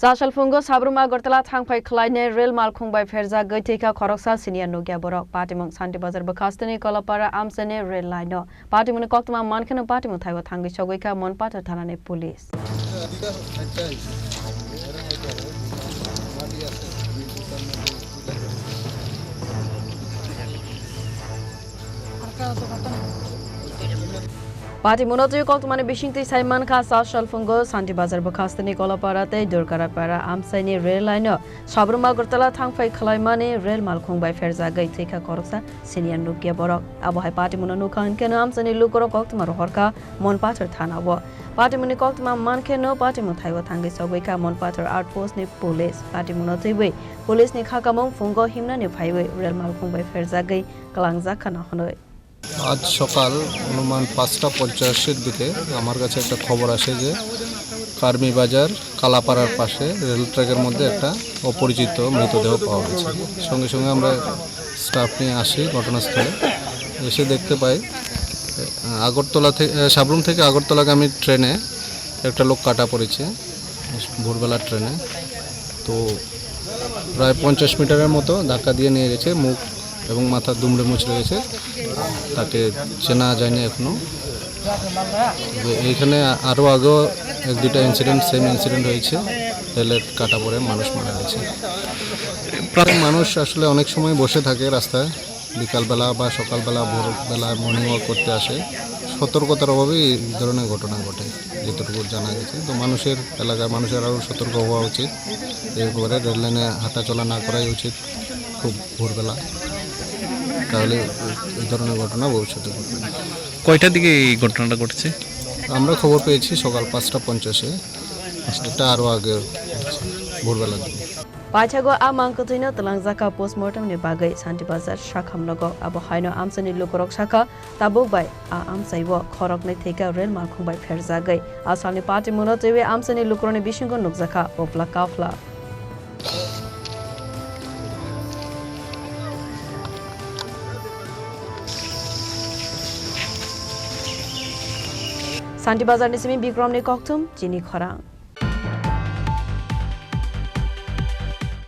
Chasal Phungo Sabroom Agartala Thangphai Khlainai Rail Malkhung bai Pherajagwi Thaikha Khoroksa Siniya Nukya Borok Patimung Santirbazar Bwkhakste Kalapara Amchaini Rail Lineo Patimung Koktwma Mankhe Patimung Thaio Thangwi Sogwikha Manpathar Thanani Police Patimung Koktwma Bishingti Saiman Kha Chasal Phungo Santirbazar Bwkhakste Kalapara Durgarapara Amchaini Rail Lineo Sabroom Agartala Thangphai Khlainai Rail Malkhung bai Pherajagwi Thaikha Khoroksa Siniya Nukya Borok Abohai Patimung Nukya Amchaini Lukoro Koktwma Rohorka Manpathar Thanawo Patimung Koktwma Mankhe Patimung Thaio Thangwi Sogwikha Manpathar Outpost ni Police Patimung Police ni Khakamung Phungo Himna ni Phaiwe Rail Malkhung bai Pherajagwi Kalangja Khana Honoi आज सकाल अनुमान 5:50 दिखे আমার কাছে একটা খবর আসে যে কারমি বাজার কালাপাড়ার পাশে রেল ট্র্যাকের মধ্যে একটা অপরিচিত মৃতদেহ পাওয়া গেছে সঙ্গে সঙ্গে আমরা স্টাফ নিয়ে আসি ঘটনাস্থলে এসে দেখতে পাই আগরতলা থেকে সাবরুম থেকে আগরতলাগামী ট্রেনে একটা লোক কাটা পড়েছে ভোরবেলার ট্রেনে তো প্রায় 50 মিটারের মতো ধাক্কা দিয়ে নিয়ে গেছে মুখ এবং মাথা দুমড়ে মুচড়ে গেছে তাকে চেনা যায়নি এখনো এইখানে আরও আগেও এক দুটা ইনসিডেন্ট সেম ইনসিডেন্ট হয়েছে রেলের কাটা পড়ে মানুষ মারা গেছে প্রায় মানুষ আসলে অনেক সময় বসে থাকে রাস্তায় বিকালবেলা বা সকালবেলা ভোরবেলা মর্নিং ওয়াক করতে আসে সতর্কতার অভাবে এই ধরনের ঘটনা ঘটে যেটুকু জানা গেছে তো মানুষের এলাকার মানুষের আরও সতর্ক হওয়া উচিত এরপরে রেল লাইনে হাঁটাচলা না করাই উচিত খুব ভোরবেলা তাহলে এই ধরনের ঘটনা ভবিষ্যতে ঘটবে না কয়টার দিকে এই ঘটনাটা ঘটেছে আমরা খবর পেয়েছি সকাল 5:50 এটা আরও আগে ভোরবেলার দিকে Pachago Amangkotino Talangjaka postmortem ni bagai Santirbazar Shakhamlogo Abohaino Amchaini Lukorok Shaka Tabuk bai Amchaibo Khorok ni Thaikha Rail Malkhung bai Pherajagwi Asalni Patimung Amchaini Lukoroni Bishingo Nukjaka Bwkhakste Santirbazar ni simi Bikram ni Koktwma Chini Khorang